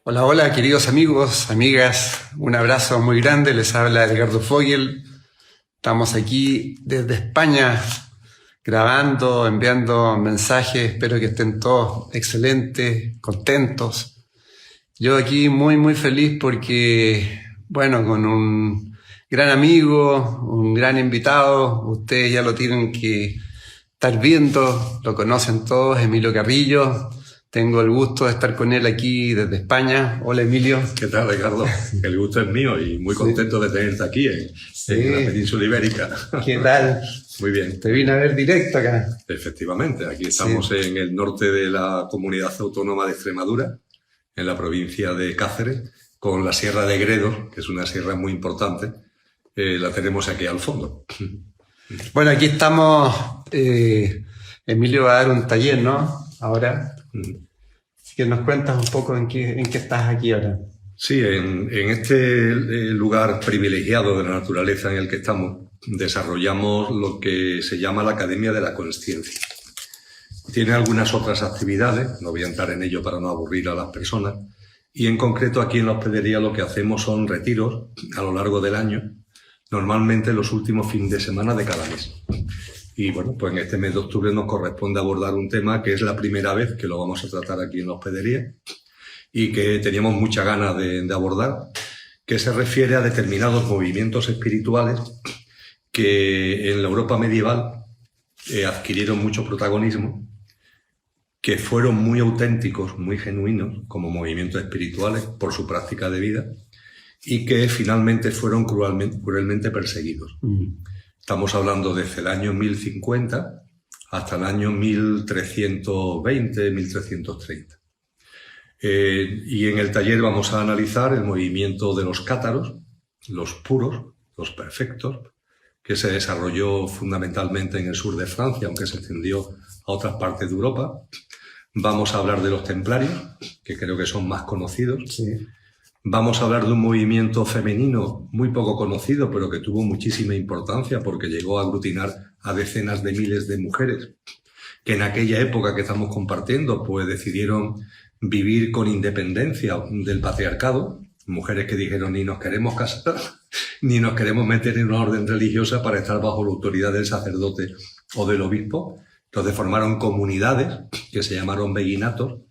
Hola, hola, queridos amigos, amigas, un abrazo muy grande, les habla Edgardo Fogel. Estamos aquí desde España grabando, enviando mensajes, espero que estén todos excelentes, contentos. Yo aquí muy feliz porque, bueno, con un gran amigo, un gran invitado, ustedes ya lo tienen que estar viendo, lo conocen todos, Emilio Carrillo. Tengo el gusto de estar con él aquí desde España. Hola, Emilio. ¿Qué tal, Ricardo? El gusto es mío y muy contento de tenerte aquí en la península ibérica. ¿Qué tal? Muy bien. Te vine a ver directo acá. Efectivamente, aquí estamos en el norte de la comunidad autónoma de Extremadura, en la provincia de Cáceres, con la Sierra de Gredos, que es una sierra muy importante. La tenemos aquí al fondo. Bueno, aquí estamos. Emilio va a dar un taller, ¿no? Ahora. Así que nos cuentas un poco en qué estás aquí ahora. Sí, en este lugar privilegiado de la naturaleza en el que estamos, desarrollamos lo que se llama la Academia de la Consciencia. Tiene algunas otras actividades, no voy a entrar en ello para no aburrir a las personas, y en concreto aquí en la hospedería lo que hacemos son retiros a lo largo del año, normalmente los últimos fines de semana de cada mes. Y bueno, pues en este mes de octubre nos corresponde abordar un tema que es la primera vez que lo vamos a tratar aquí en la hospedería y que teníamos muchas ganas de abordar, que se refiere a determinados movimientos espirituales que en la Europa medieval adquirieron mucho protagonismo, que fueron muy auténticos, muy genuinos como movimientos espirituales por su práctica de vida y que finalmente fueron cruelmente perseguidos. Estamos hablando desde el año 1050 hasta el año 1320, 1330. Y en el taller vamos a analizar el movimiento de los cátaros, los puros, los perfectos, que se desarrolló fundamentalmente en el sur de Francia, aunque se extendió a otras partes de Europa. Vamos a hablar de los templarios, que creo que son más conocidos. Sí. Vamos a hablar de un movimiento femenino muy poco conocido, pero que tuvo muchísima importancia porque llegó a aglutinar a decenas de miles de mujeres que en aquella época que estamos compartiendo pues decidieron vivir con independencia del patriarcado. Mujeres que dijeron ni nos queremos casar, ni nos queremos meter en una orden religiosa para estar bajo la autoridad del sacerdote o del obispo. Entonces formaron comunidades que se llamaron beguinatos,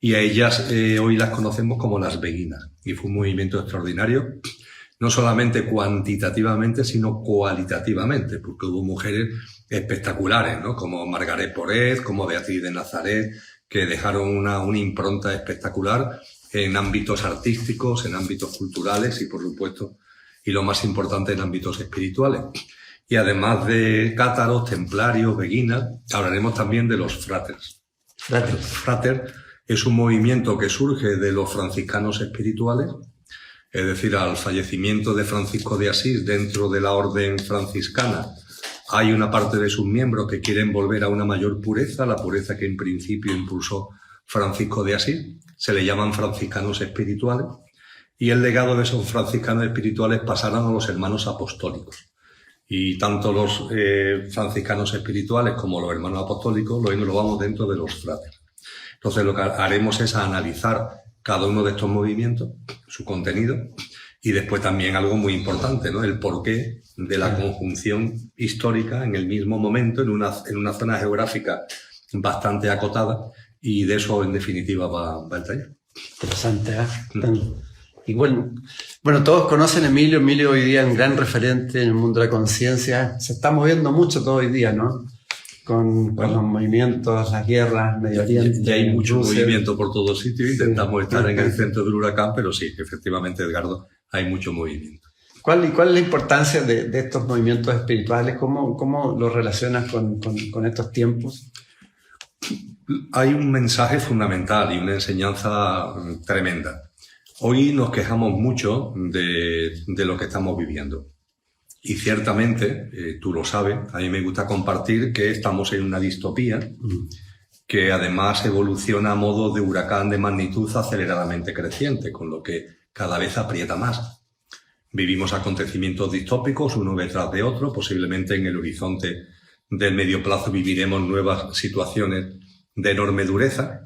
y a ellas hoy las conocemos como las beguinas. Y fue un movimiento extraordinario, no solamente cuantitativamente, sino cualitativamente, porque hubo mujeres espectaculares, ¿no? Como Margaret Porez, como Beatriz de Nazaret, que dejaron una impronta espectacular en ámbitos artísticos, en ámbitos culturales y, por supuesto, y lo más importante, en ámbitos espirituales. Y además de cátaros, templarios, beguinas, hablaremos también de los fraters. Frater es un movimiento que surge de los franciscanos espirituales, es decir, al fallecimiento de Francisco de Asís dentro de la orden franciscana hay una parte de sus miembros que quieren volver a una mayor pureza, la pureza que en principio impulsó Francisco de Asís, se le llaman franciscanos espirituales, y el legado de esos franciscanos espirituales pasarán a los hermanos apostólicos. Y tanto los franciscanos espirituales como los hermanos apostólicos lo englobamos dentro de los fratres. Entonces lo que haremos es analizar cada uno de estos movimientos, su contenido, y después también algo muy importante, ¿no? El porqué de la conjunción histórica en el mismo momento, en una zona geográfica bastante acotada, y de eso en definitiva va el taller. Interesante, ¿eh? Y bueno, todos conocen a Emilio. Emilio hoy día es un gran referente en el mundo de la conciencia. Se está moviendo mucho todo hoy día, ¿no? Con los movimientos, las guerras, Medio Oriente. Ya hay mucho movimiento por todos sitios. Intentamos estar en el centro del huracán, pero sí, efectivamente, Edgardo, hay mucho movimiento. ¿Cuál es la importancia de estos movimientos espirituales? ¿Cómo lo relacionas con estos tiempos? Hay un mensaje fundamental y una enseñanza tremenda. Hoy nos quejamos mucho de lo que estamos viviendo. Y ciertamente, tú lo sabes, a mí me gusta compartir que estamos en una distopía que además evoluciona a modo de huracán de magnitud aceleradamente creciente, con lo que cada vez aprieta más. Vivimos acontecimientos distópicos uno detrás de otro, posiblemente en el horizonte del medio plazo viviremos nuevas situaciones de enorme dureza,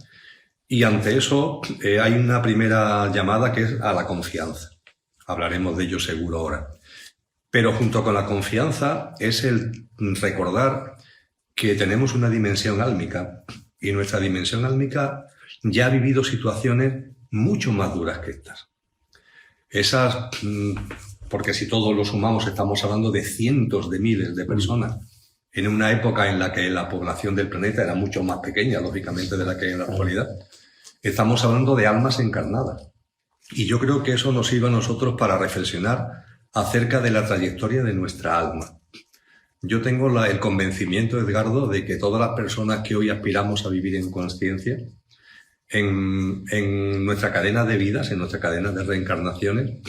Y ante eso hay una primera llamada que es a la confianza. Hablaremos de ello seguro ahora. Pero junto con la confianza es el recordar que tenemos una dimensión álmica y nuestra dimensión álmica ya ha vivido situaciones mucho más duras que estas. Esas, porque si todos lo sumamos estamos hablando de cientos de miles de personas en una época en la que la población del planeta era mucho más pequeña, lógicamente, de la que hay en la actualidad. Estamos hablando de almas encarnadas. Y yo creo que eso nos sirve a nosotros para reflexionar acerca de la trayectoria de nuestra alma. Yo tengo el convencimiento, Edgardo, de que todas las personas que hoy aspiramos a vivir en consciencia, en nuestra cadena de vidas, en nuestra cadena de reencarnaciones,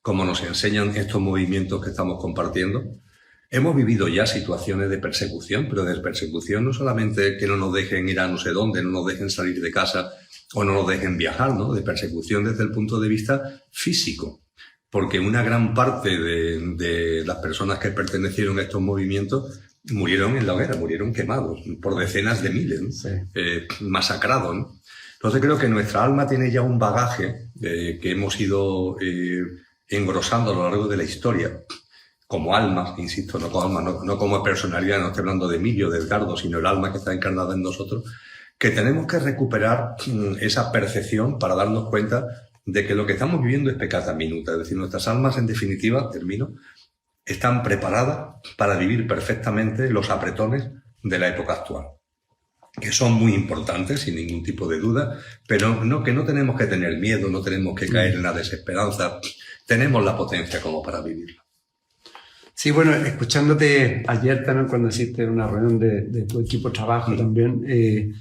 como nos enseñan estos movimientos que estamos compartiendo, hemos vivido ya situaciones de persecución, pero de persecución no solamente que no nos dejen ir a no sé dónde, no nos dejen salir de casa o no nos dejen viajar, ¿no? De persecución desde el punto de vista físico. Porque una gran parte de las personas que pertenecieron a estos movimientos murieron en la hoguera, murieron quemados por decenas de miles, ¿no? Sí. Masacrados, ¿no? Entonces creo que nuestra alma tiene ya un bagaje que hemos ido engrosando a lo largo de la historia, como almas, insisto, no como alma, no como personalidad, no estoy hablando de Emilio, de Edgardo, sino el alma que está encarnada en nosotros, que tenemos que recuperar esa percepción para darnos cuenta de que lo que estamos viviendo es peccata minuta, es decir, nuestras almas, en definitiva, están preparadas para vivir perfectamente los apretones de la época actual, que son muy importantes, sin ningún tipo de duda, pero que no tenemos que tener miedo, no tenemos que caer en la desesperanza, tenemos la potencia como para vivirlo. Sí, bueno, escuchándote ayer también cuando hiciste una reunión de tu equipo de trabajo también,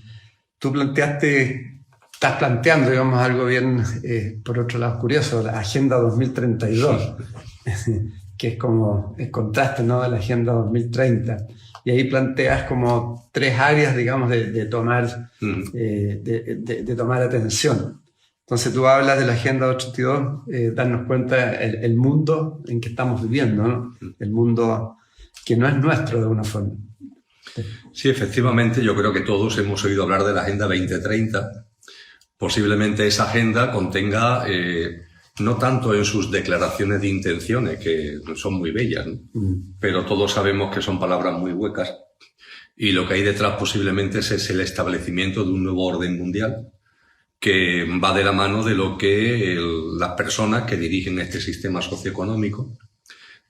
tú estás planteando, digamos, algo bien, por otro lado, curioso, la Agenda 2032, que es como el contraste, ¿no?, de la Agenda 2030. Y ahí planteas como 3 áreas, digamos, de tomar atención. Entonces tú hablas de la Agenda 2032, darnos cuenta el mundo en que estamos viviendo, ¿no? El mundo que no es nuestro de alguna forma. Sí, efectivamente, yo creo que todos hemos oído hablar de la Agenda 2030. Posiblemente esa agenda contenga, no tanto en sus declaraciones de intenciones, que son muy bellas, ¿no? Pero todos sabemos que son palabras muy huecas, y lo que hay detrás posiblemente es el establecimiento de un nuevo orden mundial que va de la mano de lo que las personas que dirigen este sistema socioeconómico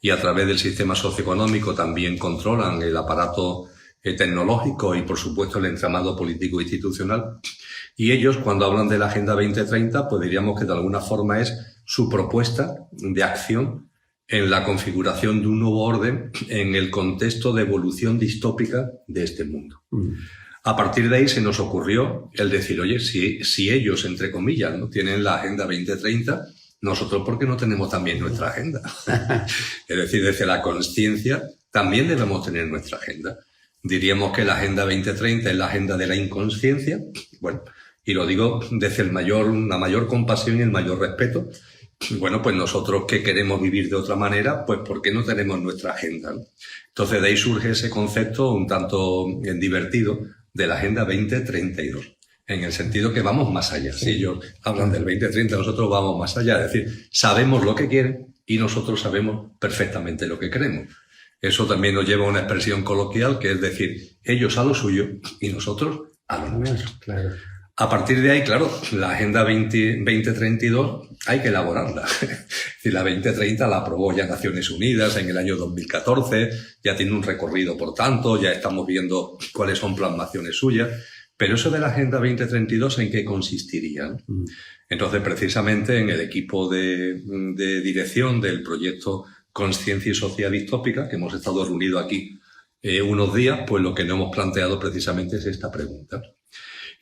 y a través del sistema socioeconómico también controlan el aparato tecnológico y, por supuesto, el entramado político e institucional. Y ellos, cuando hablan de la Agenda 2030, pues diríamos que de alguna forma es su propuesta de acción en la configuración de un nuevo orden en el contexto de evolución distópica de este mundo. A partir de ahí se nos ocurrió el decir, oye, si ellos, entre comillas, ¿no?, tienen la Agenda 2030, nosotros, ¿por qué no tenemos también nuestra agenda? Es decir, desde la consciencia también debemos tener nuestra agenda. Diríamos que la Agenda 2030 es la agenda de la inconsciencia. Bueno, y lo digo desde la mayor compasión y el mayor respeto. Bueno, pues nosotros que queremos vivir de otra manera, pues ¿por qué no tenemos nuestra agenda, ¿no? Entonces de ahí surge ese concepto un tanto divertido de la Agenda 2032, en el sentido que vamos más allá. Si ellos hablan del 2030, nosotros vamos más allá. Es decir, sabemos lo que quieren y nosotros sabemos perfectamente lo que queremos. Eso también nos lleva a una expresión coloquial, que es decir, ellos a lo suyo y nosotros a lo nuestro. Claro. A partir de ahí, claro, la Agenda 2032 hay que elaborarla. Es decir, la 2030 la aprobó ya Naciones Unidas en el año 2014, ya tiene un recorrido, por tanto, ya estamos viendo cuáles son plasmaciones suyas. Pero eso de la Agenda 2032, ¿en qué consistiría? Entonces, precisamente en el equipo de dirección del proyecto Consciencia y Sociedad Distópica, que hemos estado reunidos aquí unos días, pues lo que nos hemos planteado precisamente es esta pregunta.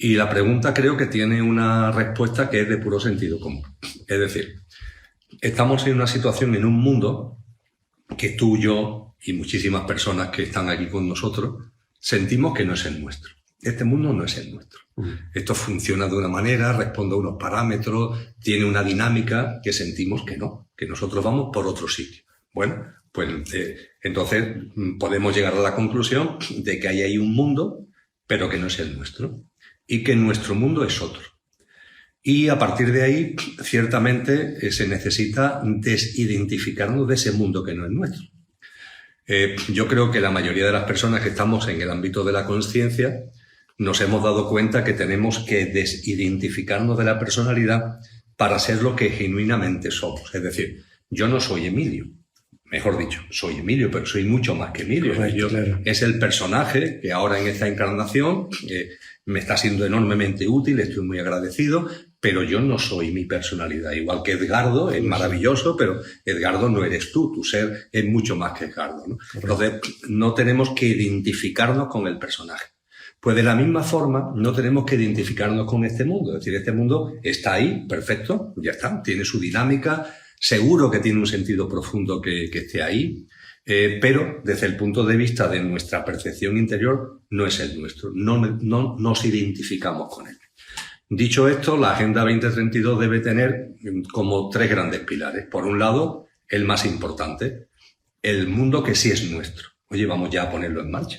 Y la pregunta creo que tiene una respuesta que es de puro sentido común. Es decir, estamos en una situación, en un mundo que tú, yo y muchísimas personas que están aquí con nosotros sentimos que no es el nuestro. Este mundo no es el nuestro. Esto funciona de una manera, responde a unos parámetros, tiene una dinámica que sentimos que no, que nosotros vamos por otro sitio. Bueno, pues entonces podemos llegar a la conclusión de que hay ahí un mundo, pero que no es el nuestro. Y que nuestro mundo es otro. Y a partir de ahí, ciertamente, se necesita desidentificarnos de ese mundo que no es nuestro. Yo creo que la mayoría de las personas que estamos en el ámbito de la consciencia nos hemos dado cuenta que tenemos que desidentificarnos de la personalidad para ser lo que genuinamente somos. Es decir, yo no soy Emilio. Mejor dicho, soy Emilio, pero soy mucho más que Emilio. Correcto, claro. Es el personaje que ahora en esta encarnación me está siendo enormemente útil, estoy muy agradecido, pero yo no soy mi personalidad. Igual que Edgardo, es maravilloso, pero Edgardo no eres tú, tu ser es mucho más que Edgardo, ¿no? Entonces, no tenemos que identificarnos con el personaje. Pues de la misma forma, no tenemos que identificarnos con este mundo. Es decir, este mundo está ahí, perfecto, ya está, tiene su dinámica, seguro que tiene un sentido profundo que esté ahí, pero desde el punto de vista de nuestra percepción interior no es el nuestro, no nos identificamos con él. Dicho esto, la Agenda 2032 debe tener como 3 grandes pilares. Por un lado, el más importante, el mundo que sí es nuestro. Oye, vamos ya a ponerlo en marcha.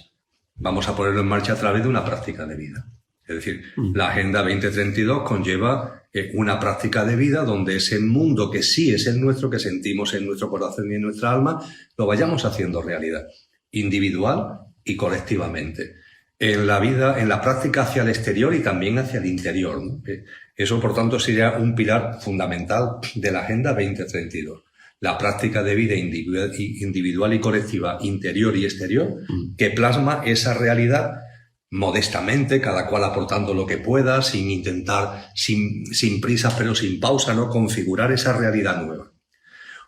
Vamos a ponerlo en marcha a través de una práctica de vida. Es decir, la Agenda 2032 conlleva una práctica de vida donde ese mundo que sí es el nuestro, que sentimos en nuestro corazón y en nuestra alma, lo vayamos haciendo realidad, individual y colectivamente. En la vida, en la práctica hacia el exterior y también hacia el interior, ¿no? Eso, por tanto, sería un pilar fundamental de la Agenda 2032. La práctica de vida individual y colectiva, interior y exterior, que plasma esa realidad modestamente, cada cual aportando lo que pueda, sin intentar, sin prisas pero sin pausa, ¿no? Configurar esa realidad nueva.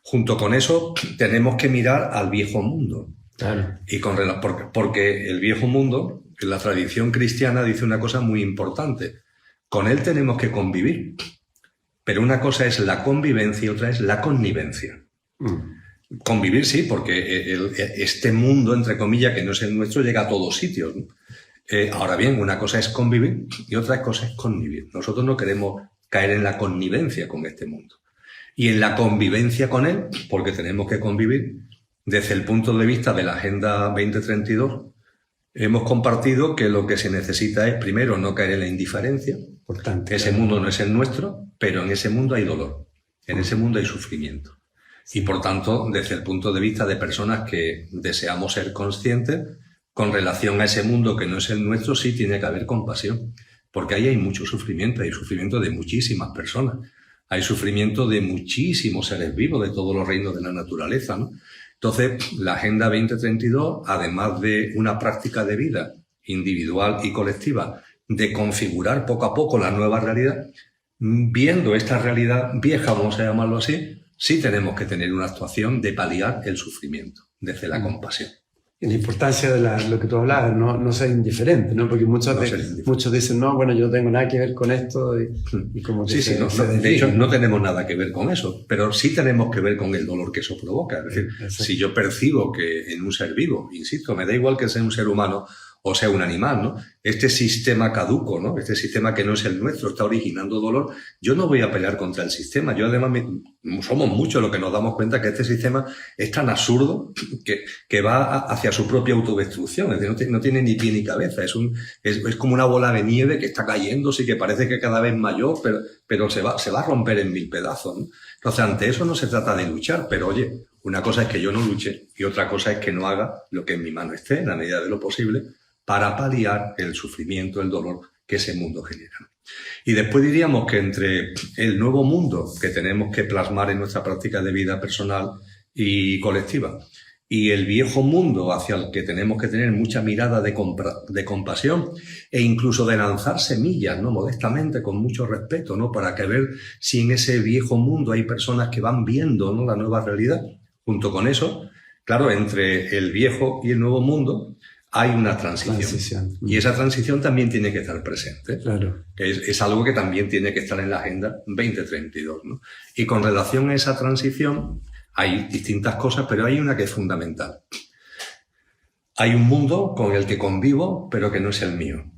Junto con eso, tenemos que mirar al viejo mundo. Claro. Y porque el viejo mundo, en la tradición cristiana, dice una cosa muy importante. Con él tenemos que convivir. Pero una cosa es la convivencia y otra es la connivencia. Convivir sí, porque este mundo, entre comillas, que no es el nuestro, llega a todos sitios, ¿no? Ahora bien, una cosa es convivir y otra cosa es connivir. Nosotros no queremos caer en la connivencia con este mundo. Y en la convivencia con él, porque tenemos que convivir, desde el punto de vista de la Agenda 2032, hemos compartido que lo que se necesita es, primero, no caer en la indiferencia. Importante. Ese mundo no es el nuestro, pero en ese mundo hay dolor, en ese mundo hay sufrimiento. Y por tanto, desde el punto de vista de personas que deseamos ser conscientes, con relación a ese mundo que no es el nuestro, sí tiene que haber compasión, porque ahí hay mucho sufrimiento, hay sufrimiento de muchísimas personas, hay sufrimiento de muchísimos seres vivos, de todos los reinos de la naturaleza, ¿no? Entonces, la Agenda 2032, además de una práctica de vida individual y colectiva, de configurar poco a poco la nueva realidad, viendo esta realidad vieja, vamos a llamarlo así, sí tenemos que tener una actuación de paliar el sufrimiento, desde la compasión. Y la importancia de lo que tú hablabas, no ser indiferente, ¿no? Porque muchos dicen, no, bueno, yo no tengo nada que ver con esto y como que de hecho, no tenemos nada que ver con eso, pero sí tenemos que ver con el dolor que eso provoca. Es decir, si yo percibo que en un ser vivo, insisto, me da igual que sea un ser humano o sea un animal, ¿no? Este sistema caduco, ¿no? Este sistema que no es el nuestro está originando dolor. Yo no voy a pelear contra el sistema. Yo además, somos muchos los que nos damos cuenta que este sistema es tan absurdo que va hacia su propia autodestrucción. Es decir, no tiene ni pie ni cabeza. Es como una bola de nieve que está cayéndose y que parece que cada vez mayor, pero se va a romper en 1000 pedazos, ¿no? Entonces, ante eso no se trata de luchar, pero oye, una cosa es que yo no luche y otra cosa es que no haga lo que en mi mano esté, en la medida de lo posible, para paliar el sufrimiento, el dolor que ese mundo genera. Y después diríamos que entre el nuevo mundo que tenemos que plasmar en nuestra práctica de vida personal y colectiva y el viejo mundo hacia el que tenemos que tener mucha mirada de compasión e incluso de lanzar semillas, ¿no? Modestamente, con mucho respeto, ¿no? Para que ver si en ese viejo mundo hay personas que van viendo, ¿no? La nueva realidad. Junto con eso, claro, entre el viejo y el nuevo mundo hay una transición. Y esa transición también tiene que estar presente. Claro. Es algo que también tiene que estar en la Agenda 2032, ¿no? Y con relación a esa transición hay distintas cosas, pero hay una que es fundamental. Hay un mundo con el que convivo, pero que no es el mío.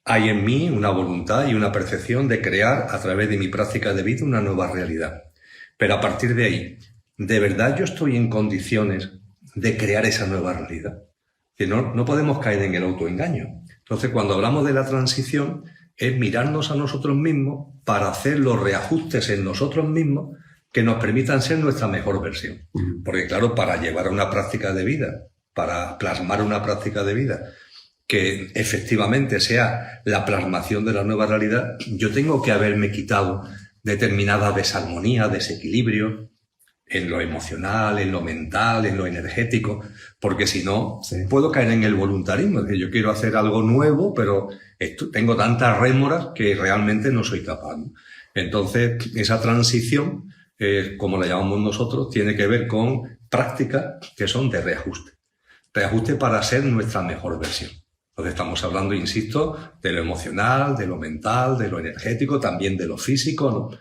Hay en mí una voluntad y una percepción de crear a través de mi práctica de vida una nueva realidad. Pero a partir de ahí, ¿de verdad yo estoy en condiciones de crear esa nueva realidad? Que no podemos caer en el autoengaño. Entonces, cuando hablamos de la transición, es mirarnos a nosotros mismos para hacer los reajustes en nosotros mismos que nos permitan ser nuestra mejor versión. Porque claro, para llevar una práctica de vida, para plasmar una práctica de vida que efectivamente sea la plasmación de la nueva realidad, yo tengo que haberme quitado determinada desarmonía, desequilibrio en lo emocional, en lo mental, en lo energético, porque si no, puedo caer en el voluntarismo, es decir, yo quiero hacer algo nuevo, pero tengo tantas rémoras que realmente no soy capaz, ¿no? Entonces, esa transición, como la llamamos nosotros, tiene que ver con prácticas que son de reajuste. Reajuste para ser nuestra mejor versión. Entonces estamos hablando, insisto, de lo emocional, de lo mental, de lo energético, también de lo físico, ¿no?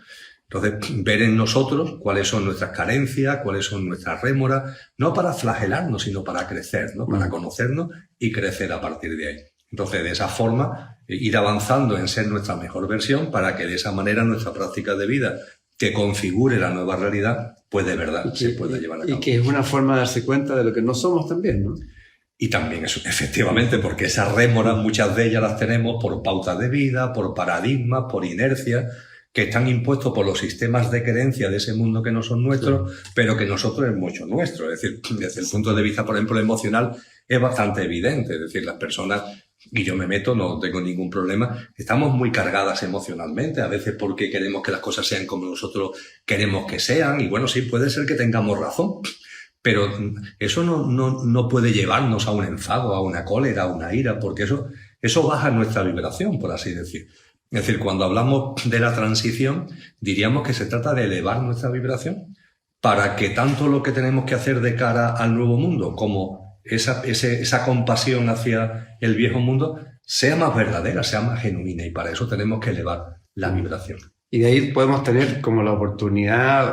Entonces, ver en nosotros cuáles son nuestras carencias, cuáles son nuestras rémoras, no para flagelarnos, sino para crecer, ¿no? Para conocernos y crecer a partir de ahí. Entonces, de esa forma, ir avanzando en ser nuestra mejor versión para que de esa manera nuestra práctica de vida que configure la nueva realidad, pues de verdad se pueda llevar a cabo. Y que es una forma de darse cuenta de lo que no somos también, ¿no? Y también eso, efectivamente, porque esas rémoras, muchas de ellas las tenemos por pautas de vida, por paradigmas, por inercia, que están impuestos por los sistemas de creencia de ese mundo que no son nuestros, pero que nosotros es mucho nuestro. Es decir, desde el punto de vista, por ejemplo, emocional, es bastante evidente. Es decir, las personas, y yo me meto, no tengo ningún problema, estamos muy cargadas emocionalmente, a veces porque queremos que las cosas sean como nosotros queremos que sean, y bueno, sí, puede ser que tengamos razón, pero eso no puede llevarnos a un enfado, a una cólera, a una ira, porque eso baja nuestra vibración, por así decir. Es decir, cuando hablamos de la transición, diríamos que se trata de elevar nuestra vibración para que tanto lo que tenemos que hacer de cara al nuevo mundo como esa compasión hacia el viejo mundo sea más verdadera, sea más genuina, y para eso tenemos que elevar la vibración. Y de ahí podemos tener como la oportunidad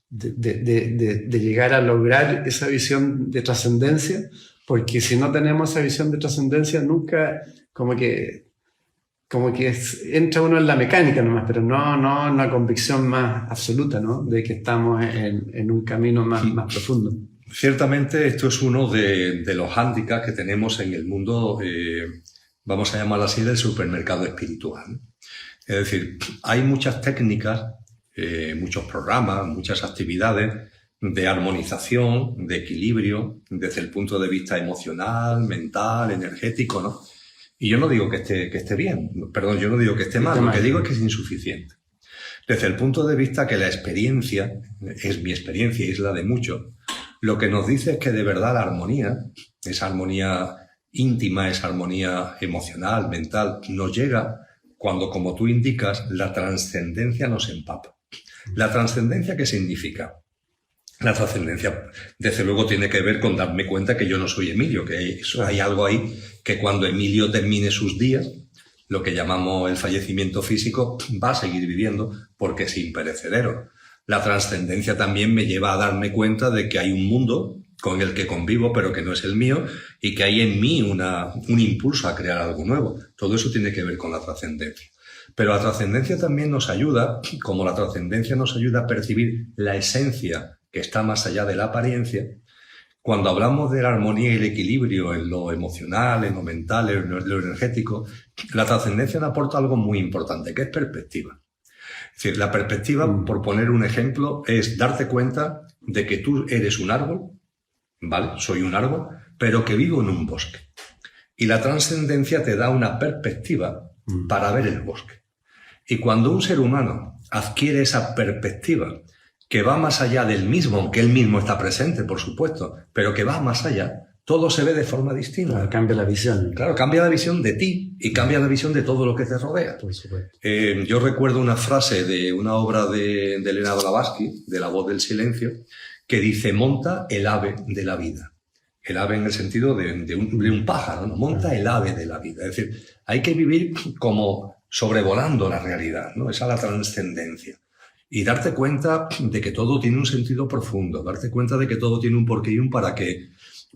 de llegar a lograr esa visión de trascendencia, porque si no tenemos esa visión de trascendencia, nunca como que entra uno en la mecánica nomás, pero no una convicción más absoluta, ¿no? De que estamos en un camino más profundo. Ciertamente esto es uno de los hándicaps que tenemos en el mundo, vamos a llamarlo así, del supermercado espiritual. Es decir, hay muchas técnicas, muchos programas, muchas actividades de armonización, de equilibrio, desde el punto de vista emocional, mental, energético, ¿no? Y yo no digo que esté bien, perdón, yo no digo que esté mal, lo que digo es que es insuficiente. Desde el punto de vista que la experiencia, es mi experiencia y es la de muchos, lo que nos dice es que de verdad la armonía, esa armonía íntima, esa armonía emocional, mental, nos llega cuando, como tú indicas, la trascendencia nos empapa. ¿La trascendencia qué significa? La trascendencia, desde luego, tiene que ver con darme cuenta que yo no soy Emilio, que hay algo ahí que cuando Emilio termine sus días, lo que llamamos el fallecimiento físico, va a seguir viviendo porque es imperecedero. La trascendencia también me lleva a darme cuenta de que hay un mundo con el que convivo, pero que no es el mío, y que hay en mí un impulso a crear algo nuevo. Todo eso tiene que ver con la trascendencia. Pero la trascendencia también nos ayuda, como la trascendencia nos ayuda a percibir la esencia que está más allá de la apariencia. Cuando hablamos de la armonía y el equilibrio en lo emocional, en lo mental, en lo energético, la trascendencia nos aporta algo muy importante, que es perspectiva. Es decir, la perspectiva, por poner un ejemplo, es darte cuenta de que tú eres un árbol, ¿vale? Soy un árbol, pero que vivo en un bosque. Y la trascendencia te da una perspectiva para ver el bosque. Y cuando un ser humano adquiere esa perspectiva que va más allá del mismo, aunque él mismo está presente, por supuesto, pero que va más allá, todo se ve de forma distinta. Claro, cambia la visión. Claro, cambia la visión de ti y cambia la visión de todo lo que te rodea. Por supuesto. Yo recuerdo una frase de una obra de Elena Blavatsky, de La voz del silencio, que dice: monta el ave de la vida. El ave en el sentido de un pájaro, ¿no? Monta el ave de la vida. Es decir, hay que vivir como sobrevolando la realidad, ¿no? Esa es la trascendencia. Y darte cuenta de que todo tiene un sentido profundo, darte cuenta de que todo tiene un porqué y un para qué.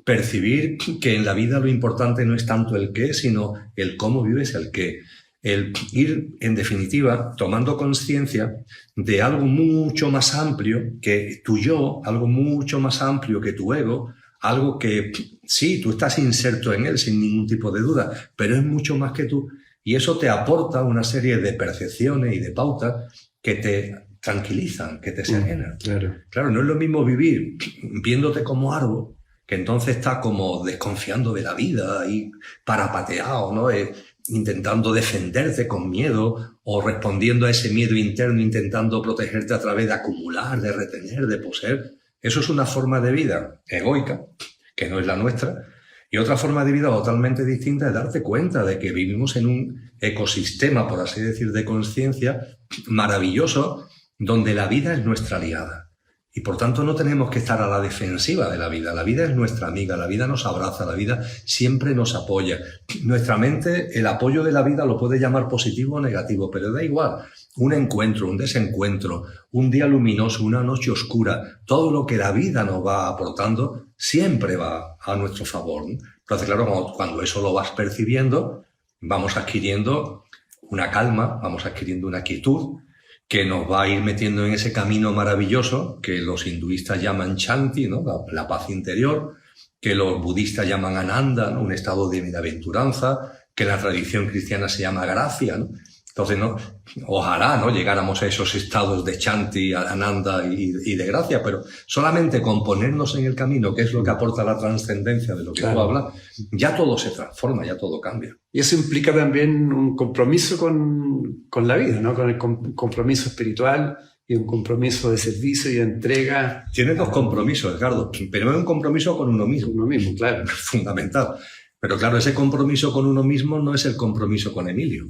Percibir que en la vida lo importante no es tanto el qué, sino el cómo vives el qué. El ir, en definitiva, tomando conciencia de algo mucho más amplio que tu yo, algo mucho más amplio que tu ego, algo que sí, tú estás inserto en él sin ningún tipo de duda, pero es mucho más que tú. Y eso te aporta una serie de percepciones y de pautas que te tranquilizan, que te serenan. Claro, no es lo mismo vivir viéndote como árbol, que entonces estás como desconfiando de la vida y parapateado, ¿no? Intentando defenderte con miedo o respondiendo a ese miedo interno, intentando protegerte a través de acumular, de retener, de poseer. Eso es una forma de vida egoica, que no es la nuestra, y otra forma de vida totalmente distinta es darte cuenta de que vivimos en un ecosistema, por así decir, de conciencia maravilloso, donde la vida es nuestra aliada. Y por tanto no tenemos que estar a la defensiva de la vida. La vida es nuestra amiga, la vida nos abraza, la vida siempre nos apoya. Nuestra mente, el apoyo de la vida lo puede llamar positivo o negativo, pero da igual. Un encuentro, un desencuentro, un día luminoso, una noche oscura, todo lo que la vida nos va aportando siempre va a nuestro favor, ¿no? Entonces, claro, cuando eso lo vas percibiendo, vamos adquiriendo una calma, vamos adquiriendo una quietud, que nos va a ir metiendo en ese camino maravilloso que los hinduistas llaman Shanti, ¿no? La paz interior, que los budistas llaman Ananda, ¿no? Un estado de bienaventuranza, que la tradición cristiana se llama gracia, ¿no? Entonces, ¿no? Ojalá, ¿no? Llegáramos a esos estados de Shanti, Ananda y de gracia, pero solamente con ponernos en el camino, que es lo que aporta la trascendencia de lo que tú hablas, ya todo se transforma, ya todo cambia. Y eso implica también un compromiso con la vida, ¿no? Con el compromiso espiritual y un compromiso de servicio y de entrega. Tienes dos compromisos, Edgardo. Primero, un compromiso con uno mismo. Uno mismo, claro. Fundamental. Pero claro, ese compromiso con uno mismo no es el compromiso con Emilio.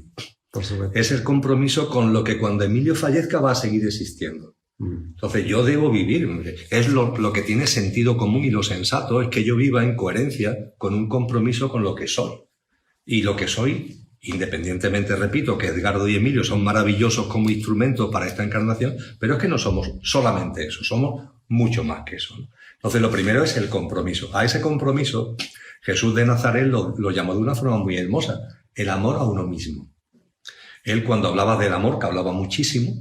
Por supuesto. Es el compromiso con lo que cuando Emilio fallezca va a seguir existiendo. Entonces yo debo vivir. Es lo que tiene sentido común y lo sensato es que yo viva en coherencia con un compromiso con lo que soy. Y lo que soy, independientemente, repito, que Edgardo y Emilio son maravillosos como instrumentos para esta encarnación, pero es que no somos solamente eso, somos mucho más que eso, ¿no? Entonces lo primero es el compromiso. A ese compromiso Jesús de Nazaret lo llamó de una forma muy hermosa, el amor a uno mismo. Él, cuando hablaba del amor, que hablaba muchísimo,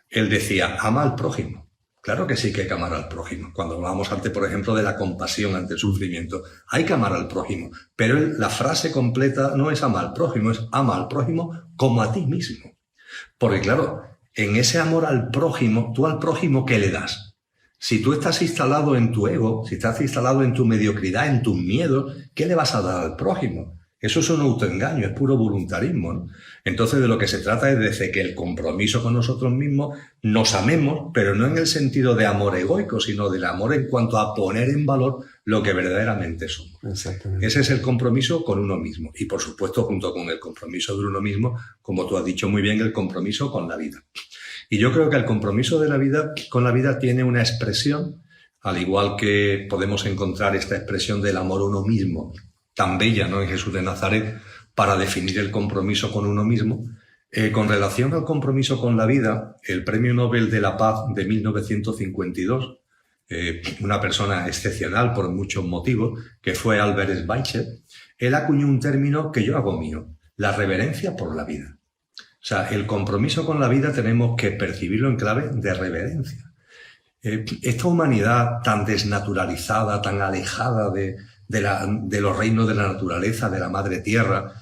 él decía, ama al prójimo. Claro que sí que hay que amar al prójimo. Cuando hablábamos antes, por ejemplo, de la compasión ante el sufrimiento, hay que amar al prójimo. Pero la frase completa no es ama al prójimo, es ama al prójimo como a ti mismo. Porque claro, en ese amor al prójimo, tú al prójimo, ¿qué le das? Si tú estás instalado en tu ego, si estás instalado en tu mediocridad, en tus miedos, ¿qué le vas a dar al prójimo? Eso es un autoengaño, es puro voluntarismo, ¿no? Entonces de lo que se trata es de que el compromiso con nosotros mismos nos amemos, pero no en el sentido de amor egoico, sino del amor en cuanto a poner en valor lo que verdaderamente somos. Exactamente. Ese es el compromiso con uno mismo. Y por supuesto, junto con el compromiso de uno mismo, como tú has dicho muy bien, el compromiso con la vida. Y yo creo que el compromiso de la vida con la vida tiene una expresión, al igual que podemos encontrar esta expresión del amor a uno mismo, tan bella, ¿no?, en Jesús de Nazaret, para definir el compromiso con uno mismo. Con relación al compromiso con la vida, el Premio Nobel de la Paz de 1952, una persona excepcional por muchos motivos, que fue Albert Schweitzer, él acuñó un término que yo hago mío, la reverencia por la vida. O sea, el compromiso con la vida tenemos que percibirlo en clave de reverencia. Esta humanidad tan desnaturalizada, tan alejada de los reinos de la naturaleza, de la madre tierra,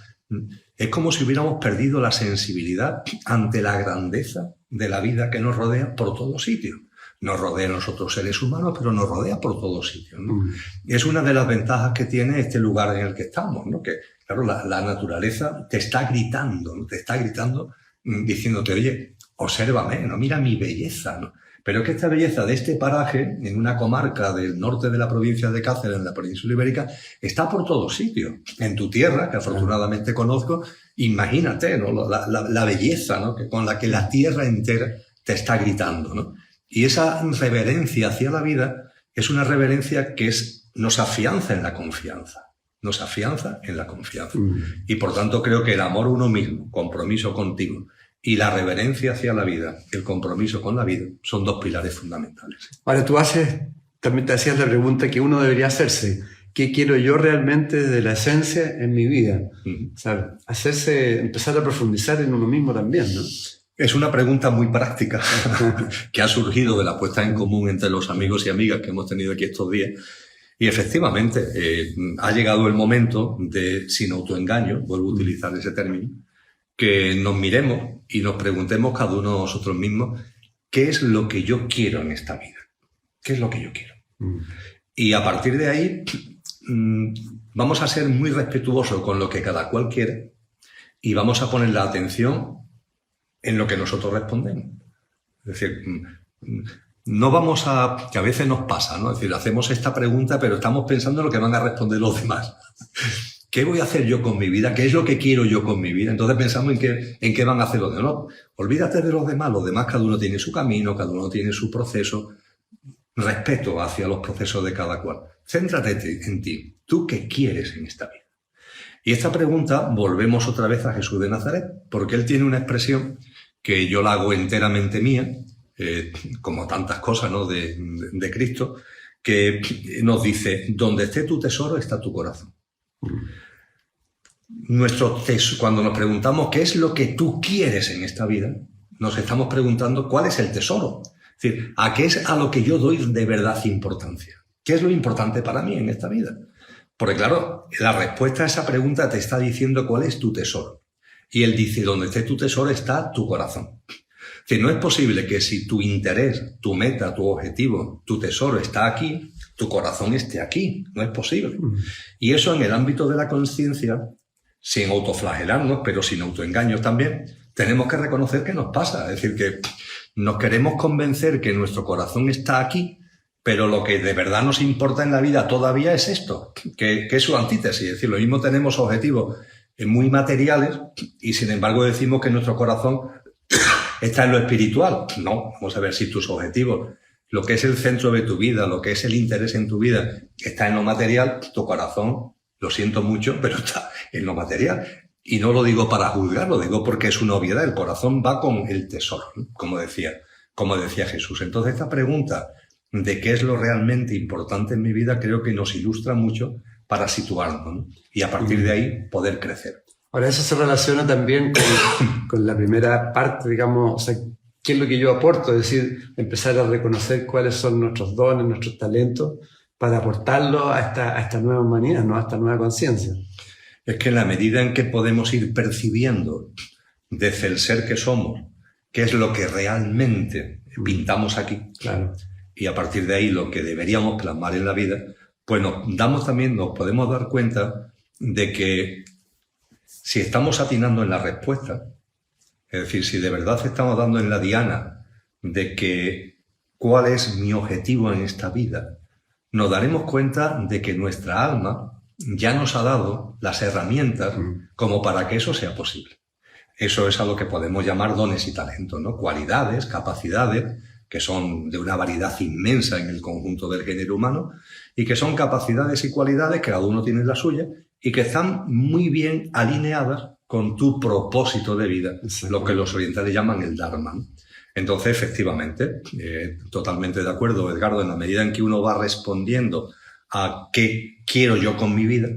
es como si hubiéramos perdido la sensibilidad ante la grandeza de la vida que nos rodea por todos sitios. Nos rodea a nosotros seres humanos, pero nos rodea por todos sitios, ¿no? Es una de las ventajas que tiene este lugar en el que estamos, ¿no? Que, claro, la naturaleza te está gritando, ¿no? Te está gritando diciéndote, oye, obsérvame, ¿no? Mira mi belleza, ¿no? Pero es que esta belleza de este paraje, en una comarca del norte de la provincia de Cáceres, en la península ibérica, está por todos sitios. En tu tierra, que afortunadamente conozco, imagínate, ¿no?, la belleza, ¿no?, con la que la tierra entera te está gritando, ¿no? Y esa reverencia hacia la vida es una reverencia que nos afianza en la confianza. Nos afianza en la confianza. Y por tanto creo que el amor a uno mismo, compromiso contigo, y la reverencia hacia la vida, el compromiso con la vida, son dos pilares fundamentales. Ahora tú también te hacías la pregunta que uno debería hacerse. ¿Qué quiero yo realmente de la esencia en mi vida? O sea, empezar a profundizar en uno mismo también, ¿no? Es una pregunta muy práctica que ha surgido de la puesta en común entre los amigos y amigas que hemos tenido aquí estos días. Y efectivamente, ha llegado el momento de, sin autoengaño, vuelvo a utilizar ese término, que nos miremos y nos preguntemos cada uno de nosotros mismos qué es lo que yo quiero en esta vida. ¿Qué es lo que yo quiero? Y a partir de ahí vamos a ser muy respetuosos con lo que cada cual quiere y vamos a poner la atención en lo que nosotros respondemos. Es decir, no vamos a... que a veces nos pasa, ¿no? Es decir, hacemos esta pregunta, pero estamos pensando en lo que van a responder los demás. ¿Qué voy a hacer yo con mi vida? ¿Qué es lo que quiero yo con mi vida? Entonces pensamos en qué van a hacer los demás. No, olvídate de los demás cada uno tiene su camino, cada uno tiene su proceso. Respeto hacia los procesos de cada cual. Céntrate en ti. ¿Tú qué quieres en esta vida? Y esta pregunta, volvemos otra vez a Jesús de Nazaret, porque él tiene una expresión que yo la hago enteramente mía, como tantas cosas, ¿no?, de Cristo, que nos dice, donde esté tu tesoro está tu corazón. Cuando nos preguntamos qué es lo que tú quieres en esta vida, nos estamos preguntando cuál es el tesoro. Es decir, ¿a qué es a lo que yo doy de verdad importancia? ¿Qué es lo importante para mí en esta vida? Porque claro, la respuesta a esa pregunta te está diciendo cuál es tu tesoro. Y él dice, donde esté tu tesoro está tu corazón. Es decir, no es posible que si tu interés, tu meta, tu objetivo, tu tesoro está aquí, tu corazón esté aquí. No es posible. Y eso en el ámbito de la conciencia, sin autoflagelarnos, pero sin autoengaños también, tenemos que reconocer que nos pasa. Es decir, que nos queremos convencer que nuestro corazón está aquí, pero lo que de verdad nos importa en la vida todavía es esto, que es su antítesis. Es decir, lo mismo tenemos objetivos muy materiales y sin embargo decimos que nuestro corazón está en lo espiritual. No, vamos a ver si tus objetivos, lo que es el centro de tu vida, lo que es el interés en tu vida, está en lo material, tu corazón, lo siento mucho, pero está en lo material. Y no lo digo para juzgar, lo digo porque es una obviedad. El corazón va con el tesoro, ¿no? como decía Jesús. Entonces esta pregunta de qué es lo realmente importante en mi vida creo que nos ilustra mucho para situarnos, ¿no? Y a partir de ahí poder crecer. Ahora, eso se relaciona también con la primera parte, digamos, o sea, qué es lo que yo aporto, es decir, empezar a reconocer cuáles son nuestros dones, nuestros talentos, para aportarlos a esta nueva humanidad, ¿no? A esta nueva conciencia. Es que en la medida en que podemos ir percibiendo desde el ser que somos, qué es lo que realmente pintamos aquí, claro, y a partir de ahí lo que deberíamos plasmar en la vida, pues nos podemos dar cuenta de que si estamos atinando en la respuesta, es decir, si de verdad estamos dando en la diana de que cuál es mi objetivo en esta vida, nos daremos cuenta de que nuestra alma ya nos ha dado las herramientas como para que eso sea posible. Eso es a lo que podemos llamar dones y talentos, ¿no? Cualidades, capacidades, que son de una variedad inmensa en el conjunto del género humano, y que son capacidades y cualidades que cada uno tiene la suya y que están muy bien alineadas con tu propósito de vida, lo que los orientales llaman el Dharma. Entonces, efectivamente, totalmente de acuerdo, Edgardo, en la medida en que uno va respondiendo a qué quiero yo con mi vida,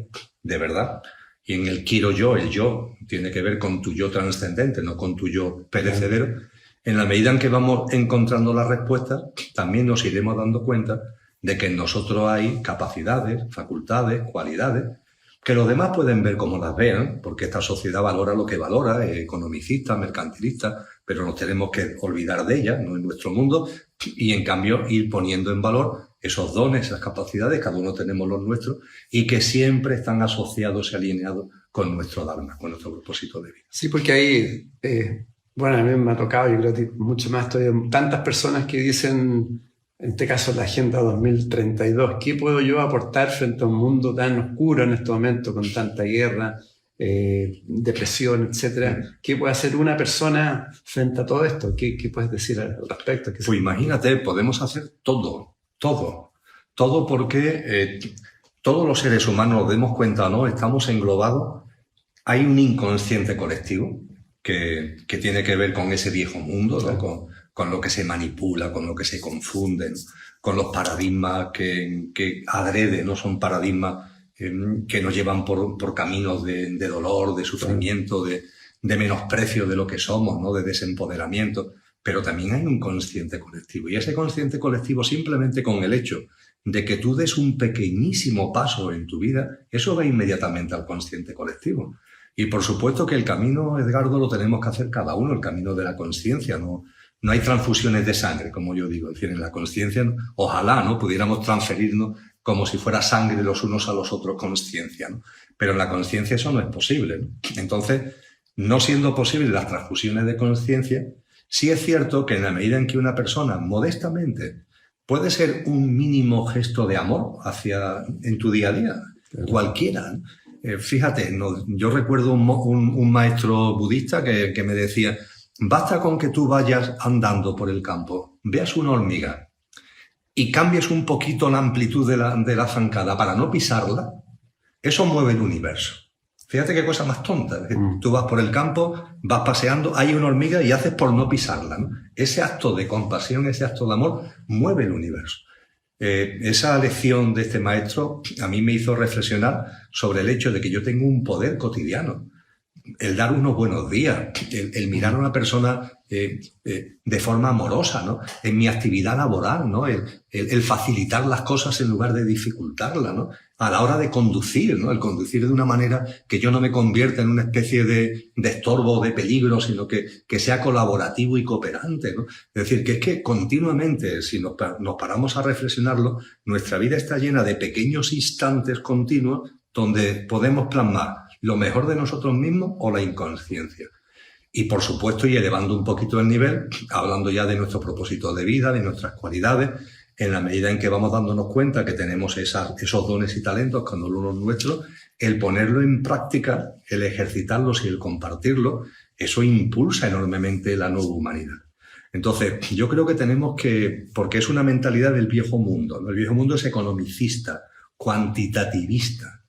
de verdad, y en el quiero yo, el yo tiene que ver con tu yo trascendente, no con tu yo perecedero. En la medida en que vamos encontrando las respuestas, también nos iremos dando cuenta de que en nosotros hay capacidades, facultades, cualidades, que los demás pueden ver como las vean, porque esta sociedad valora lo que valora, es economicista, mercantilista, pero nos tenemos que olvidar de ella, no en nuestro mundo, y en cambio ir poniendo en valor esos dones, esas capacidades, cada uno tenemos los nuestros, y que siempre están asociados y alineados con nuestro Dharma, con nuestro propósito de vida. Sí, porque ahí, bueno, a mí me ha tocado, yo creo que mucho más todavía, tantas personas que dicen, en este caso la Agenda 2032, ¿qué puedo yo aportar frente a un mundo tan oscuro en este momento, con tanta guerra, depresión, etcétera? ¿Qué puede hacer una persona frente a todo esto? ¿Qué puedes decir al respecto? Pues imagínate, podemos hacer todo porque todos los seres humanos, nos demos cuenta, ¿no? Estamos englobados, hay un inconsciente colectivo que tiene que ver con ese viejo mundo, ¿no? Con lo que se manipula, con lo que se confunde, ¿no? Con los paradigmas que adrede, no son paradigmas que nos llevan por caminos de dolor, de sufrimiento, de menosprecio de lo que somos, ¿no? De desempoderamiento. Pero también hay un consciente colectivo. Y ese consciente colectivo, simplemente con el hecho de que tú des un pequeñísimo paso en tu vida, eso va inmediatamente al consciente colectivo. Y por supuesto que el camino, Edgardo, lo tenemos que hacer cada uno, el camino de la conciencia. No hay transfusiones de sangre, como yo digo. Es decir, en la conciencia, ojalá, ¿no?, pudiéramos transferirnos como si fuera sangre los unos a los otros, conciencia, ¿no? Pero en la conciencia eso no es posible, ¿no? Entonces, no siendo posible las transfusiones de conciencia, sí es cierto que en la medida en que una persona, modestamente, puede ser un mínimo gesto de amor en tu día a día, cualquiera, ¿no? Fíjate, yo recuerdo un maestro budista que me decía, basta con que tú vayas andando por el campo, veas una hormiga y cambies un poquito la amplitud de la zancada para no pisarla, eso mueve el universo. Fíjate qué cosa más tonta. Tú vas por el campo, vas paseando, hay una hormiga y haces por no pisarla, ¿no? Ese acto de compasión, ese acto de amor, mueve el universo. Esa lección de este maestro a mí me hizo reflexionar sobre el hecho de que yo tengo un poder cotidiano. El dar unos buenos días, el mirar a una persona de forma amorosa, ¿no?, en mi actividad laboral, ¿no?, el facilitar las cosas en lugar de dificultarlas, ¿no?, a la hora de conducir, ¿no?, el conducir de una manera que yo no me convierta en una especie de estorbo o de peligro, sino que sea colaborativo y cooperante, ¿no? Es decir, que es que continuamente, si nos paramos a reflexionarlo, nuestra vida está llena de pequeños instantes continuos donde podemos plasmar lo mejor de nosotros mismos o la inconsciencia. Y por supuesto, y elevando un poquito el nivel, hablando ya de nuestros propósitos de vida, de nuestras cualidades, en la medida en que vamos dándonos cuenta que tenemos esos dones y talentos, cada uno nuestros, el ponerlo en práctica, el ejercitarlos y el compartirlo, eso impulsa enormemente la nueva humanidad. Entonces, yo creo que tenemos que, porque es una mentalidad del viejo mundo, ¿no? El viejo mundo es economicista, cuantitativista.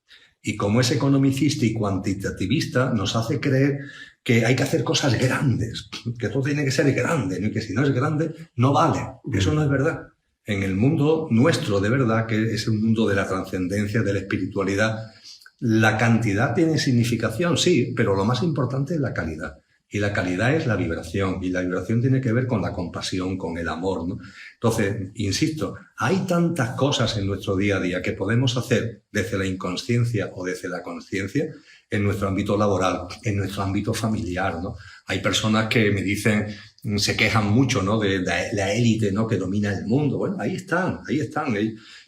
Y como es economicista y cuantitativista, nos hace creer que hay que hacer cosas grandes, que todo tiene que ser grande, ¿no? Y que si no es grande, no vale. Eso no es verdad. En el mundo nuestro, de verdad, que es un mundo de la trascendencia, de la espiritualidad, la cantidad tiene significación, sí, pero lo más importante es la calidad. Y la calidad es la vibración, y la vibración tiene que ver con la compasión, con el amor, ¿no? Entonces, insisto, hay tantas cosas en nuestro día a día que podemos hacer desde la inconsciencia o desde la conciencia en nuestro ámbito laboral, en nuestro ámbito familiar, ¿no? Hay personas que me dicen, se quejan mucho, ¿no?, de la élite, ¿no?, que domina el mundo. Bueno, ahí están.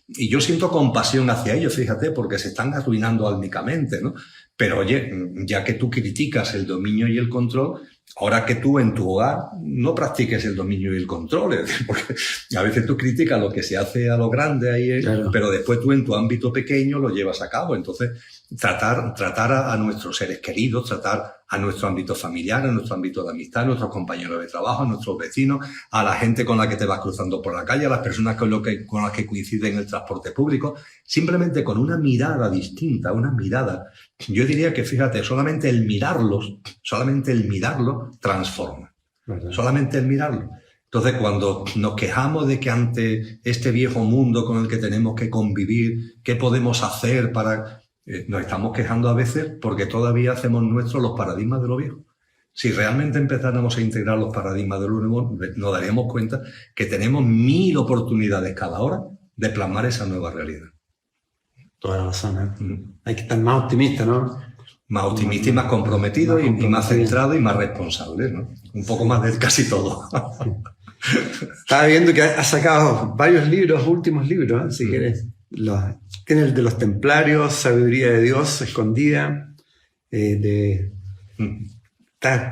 Y yo siento compasión hacia ellos, fíjate, porque se están arruinando álmicamente, ¿no? Pero oye, ya que tú criticas el dominio y el control, ahora que tú en tu hogar no practiques el dominio y el control, es decir, porque a veces tú criticas lo que se hace a lo grande ahí, claro, pero después tú en tu ámbito pequeño lo llevas a cabo. Entonces, tratar a nuestros seres queridos, tratar a nuestro ámbito familiar, a nuestro ámbito de amistad, a nuestros compañeros de trabajo, a nuestros vecinos, a la gente con la que te vas cruzando por la calle, a las personas con las que coinciden en el transporte público, simplemente con una mirada distinta, una mirada. Yo diría que, fíjate, solamente el mirarlo transforma. ¿Verdad? Solamente el mirarlo. Entonces, cuando nos quejamos de que ante este viejo mundo con el que tenemos que convivir, ¿qué podemos hacer para...? Nos estamos quejando a veces porque todavía hacemos nuestros los paradigmas de lo viejo. Si realmente empezáramos a integrar los paradigmas de lo nuevo, nos daríamos cuenta que tenemos 1000 oportunidades cada hora de plasmar esa nueva realidad. Toda la razón, ¿eh? Hay que estar más optimista, ¿no? Más optimista y más comprometido, y más centrado y más responsable, ¿no? Un poco más de casi todo. Estaba viendo que has sacado varios libros, últimos libros, ¿eh? Si quieres. Tienes el de los templarios, Sabiduría de Dios Escondida.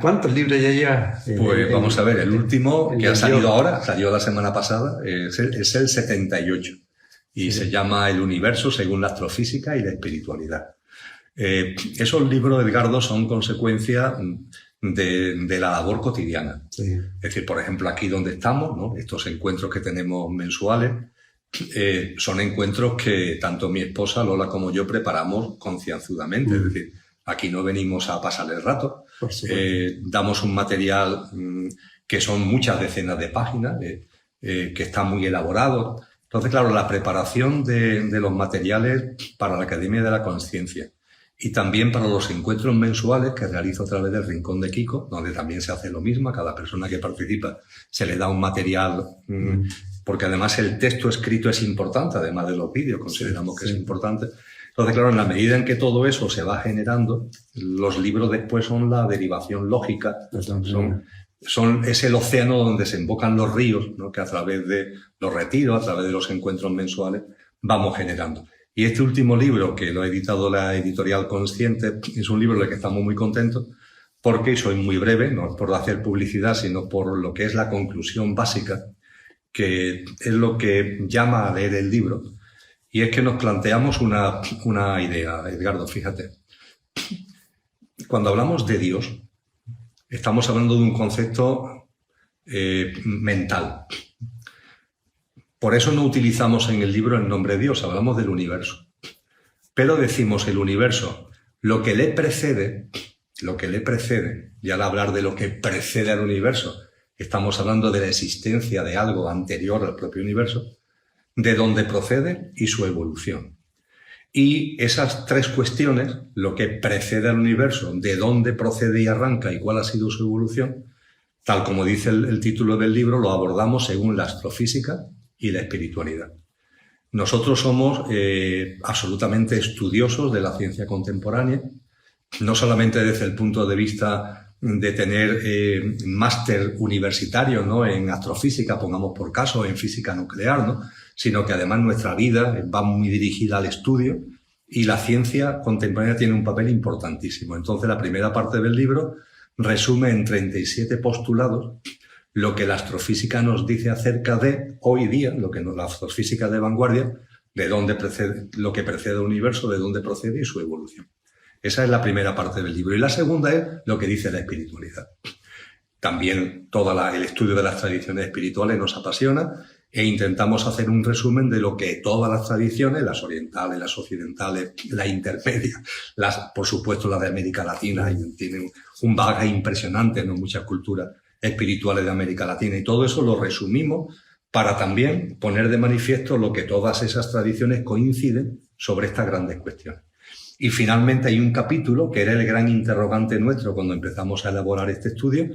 ¿Cuántos libros ya llevas? Pues vamos a ver, el último que ha salido ahora, salió la semana pasada, es el 78. Y se llama El universo según la astrofísica y la espiritualidad. Esos libros, Edgardo, son consecuencia de la labor cotidiana. Sí. Es decir, por ejemplo, aquí donde estamos, ¿no?, estos encuentros que tenemos mensuales, son encuentros que tanto mi esposa Lola como yo preparamos concienzudamente. Es decir, aquí no venimos a pasar el rato. Damos un material que son muchas decenas de páginas, que está muy elaborado. Entonces, claro, la preparación de los materiales para la Academia de la Conciencia y también para los encuentros mensuales que realizo a través del Rincón de Kiko, donde también se hace lo mismo. A cada persona que participa se le da un material, porque además el texto escrito es importante, además de los vídeos, consideramos que es importante. Entonces, claro, en la medida en que todo eso se va generando, los libros después son la derivación lógica, es el océano donde se embocan los ríos, ¿no? Que a través de los retiros, a través de los encuentros mensuales, vamos generando. Y este último libro, que lo ha editado la editorial Consciente, es un libro del que estamos muy contentos, porque soy muy breve, no por hacer publicidad, sino por lo que es la conclusión básica, que es lo que llama a leer el libro. Y es que nos planteamos una idea, Edgardo, fíjate. Cuando hablamos de Dios, estamos hablando de un concepto mental. Por eso no utilizamos en el libro el nombre Dios, hablamos del universo. Pero decimos el universo, lo que le precede, y al hablar de lo que precede al universo, estamos hablando de la existencia de algo anterior al propio universo, de dónde procede y su evolución. Y esas tres cuestiones, lo que precede al universo, de dónde procede y arranca y cuál ha sido su evolución, tal como dice el título del libro, lo abordamos según la astrofísica y la espiritualidad. Nosotros somos absolutamente estudiosos de la ciencia contemporánea, no solamente desde el punto de vista de tener máster universitario, ¿no? En astrofísica, pongamos por caso, en física nuclear, ¿no? Sino que además nuestra vida va muy dirigida al estudio y la ciencia contemporánea tiene un papel importantísimo. Entonces, la primera parte del libro resume en 37 postulados lo que la astrofísica nos dice acerca de, hoy día, lo que la astrofísica de vanguardia, de dónde precede, lo que precede al universo, de dónde procede y su evolución. Esa es la primera parte del libro. Y la segunda es lo que dice la espiritualidad. También todo el estudio de las tradiciones espirituales nos apasiona e intentamos hacer un resumen de lo que todas las tradiciones, las orientales, las occidentales, la intermedia, por supuesto las de América Latina, tienen un bagaje impresionante, ¿no? Muchas culturas espirituales de América Latina, y todo eso lo resumimos para también poner de manifiesto lo que todas esas tradiciones coinciden sobre estas grandes cuestiones. Y finalmente hay un capítulo que era el gran interrogante nuestro cuando empezamos a elaborar este estudio,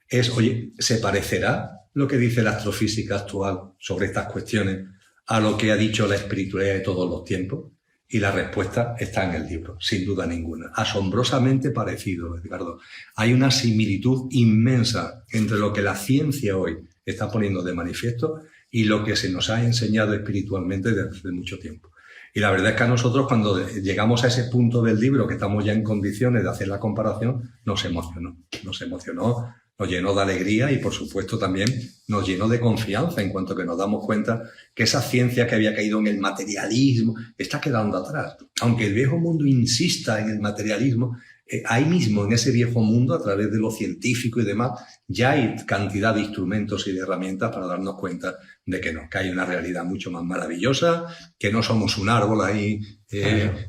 es, oye, ¿se parecerá lo que dice la astrofísica actual sobre estas cuestiones a lo que ha dicho la espiritualidad de todos los tiempos? Y la respuesta está en el libro, sin duda ninguna. Asombrosamente parecido, Edgardo. Hay una similitud inmensa entre lo que la ciencia hoy está poniendo de manifiesto y lo que se nos ha enseñado espiritualmente desde hace mucho tiempo. Y la verdad es que a nosotros, cuando llegamos a ese punto del libro, que estamos ya en condiciones de hacer la comparación, nos emocionó, nos llenó de alegría y, por supuesto, también nos llenó de confianza en cuanto que nos damos cuenta que esa ciencia que había caído en el materialismo está quedando atrás. Aunque el viejo mundo insista en el materialismo, ahí mismo, en ese viejo mundo, a través de lo científico y demás, ya hay cantidad de instrumentos y de herramientas para darnos cuenta de que no, que hay una realidad mucho más maravillosa, que no somos un árbol ahí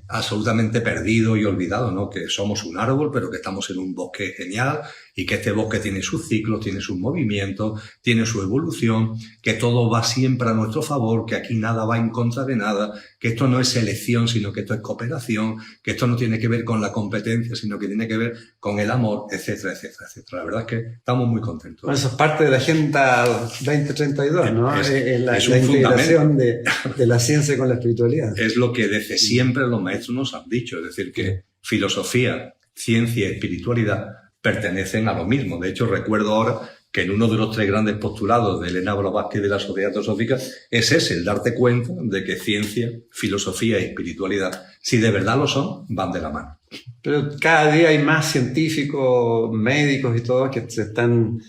absolutamente perdido y olvidado, ¿no? Que somos un árbol, pero que estamos en un bosque genial y que este bosque tiene sus ciclos, tiene sus movimientos, tiene su evolución, que todo va siempre a nuestro favor, que aquí nada va en contra de nada, que esto no es selección, sino que esto es cooperación, que esto no tiene que ver con la competencia, sino que tiene que ver con el amor, etcétera, etcétera, etcétera. La verdad es que estamos muy contentos. Bueno, eso es parte de la Agenda 2032, ¿no? La un integración de la ciencia con la espiritualidad. Es lo que desde siempre los maestros nos han dicho, es decir, que filosofía, ciencia y espiritualidad pertenecen a lo mismo. De hecho, recuerdo ahora que en uno de los tres grandes postulados de Elena Blavatsky de la Sociedad Teosófica es ese, el darte cuenta de que ciencia, filosofía y espiritualidad, si de verdad lo son, van de la mano. Pero cada día hay más científicos, médicos y todo que están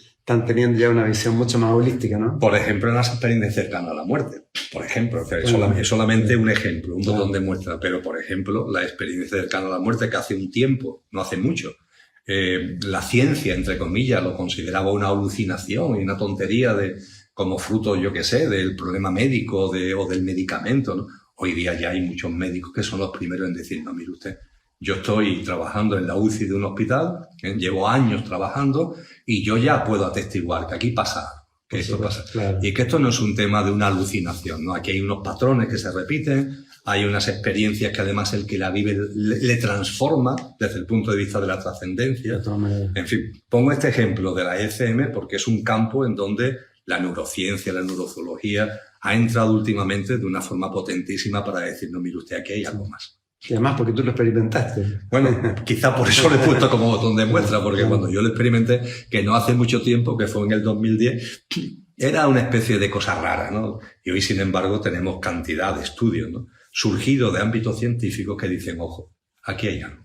teniendo ya una visión mucho más holística, ¿no? Por ejemplo, en las experiencias cercanas a la muerte. Por ejemplo, es solamente un ejemplo, un botón de muestra. Pero, por ejemplo, la experiencia cercana a la muerte, que hace un tiempo, no hace mucho, la ciencia, entre comillas, lo consideraba una alucinación y una tontería como fruto, yo qué sé, del problema médico o del medicamento, ¿no? Hoy día ya hay muchos médicos que son los primeros en decir, no, mire usted, yo estoy trabajando en la UCI de un hospital, llevo años trabajando y yo ya puedo atestiguar que aquí pasa, que esto pasa. Claro. Y que esto no es un tema de una alucinación, ¿no? Aquí hay unos patrones que se repiten, hay unas experiencias que además el que la vive le transforma desde el punto de vista de la trascendencia. En fin, pongo este ejemplo de la ECM porque es un campo en donde la neurociencia, la neurozoología ha entrado últimamente de una forma potentísima para decir, no, mire usted, aquí hay algo más. Y además porque tú lo experimentaste. Bueno, quizá por eso lo he puesto como botón de muestra, porque cuando yo lo experimenté, que no hace mucho tiempo, que fue en el 2010, era una especie de cosa rara, ¿no? Y hoy, sin embargo, tenemos cantidad de estudios, ¿no?, surgidos de ámbitos científicos que dicen, ojo, aquí hay algo.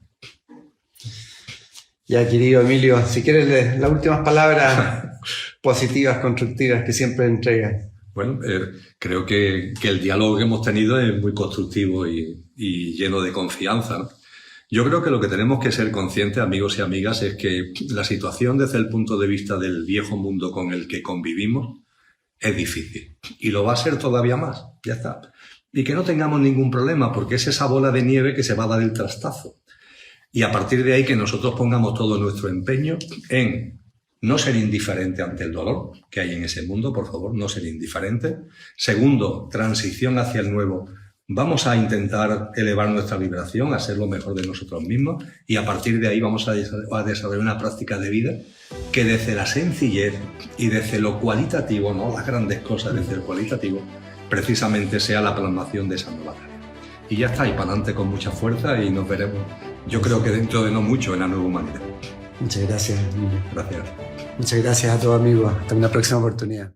Ya, querido Emilio, si quieres las últimas palabras positivas, constructivas que siempre entregas. Bueno, creo que el diálogo que hemos tenido es muy constructivo y lleno de confianza, ¿no? Yo creo que lo que tenemos que ser conscientes, amigos y amigas, es que la situación desde el punto de vista del viejo mundo con el que convivimos es difícil. Y lo va a ser todavía más. Ya está. Y que no tengamos ningún problema, porque es esa bola de nieve que se va a dar el trastazo. Y a partir de ahí que nosotros pongamos todo nuestro empeño en no ser indiferente ante el dolor que hay en ese mundo, por favor, no ser indiferente. Segundo, transición hacia el nuevo. Vamos a intentar elevar nuestra vibración, a ser lo mejor de nosotros mismos, y a partir de ahí vamos a desarrollar una práctica de vida que desde la sencillez y desde lo cualitativo, no las grandes cosas, desde lo cualitativo, precisamente sea la plasmación de esa nueva tarea. Y ya está, y para adelante con mucha fuerza, y nos veremos, yo creo que dentro de no mucho, en la nueva humanidad. Muchas gracias, Emilio. Gracias. Muchas gracias a todos, amigos. Hasta una próxima oportunidad.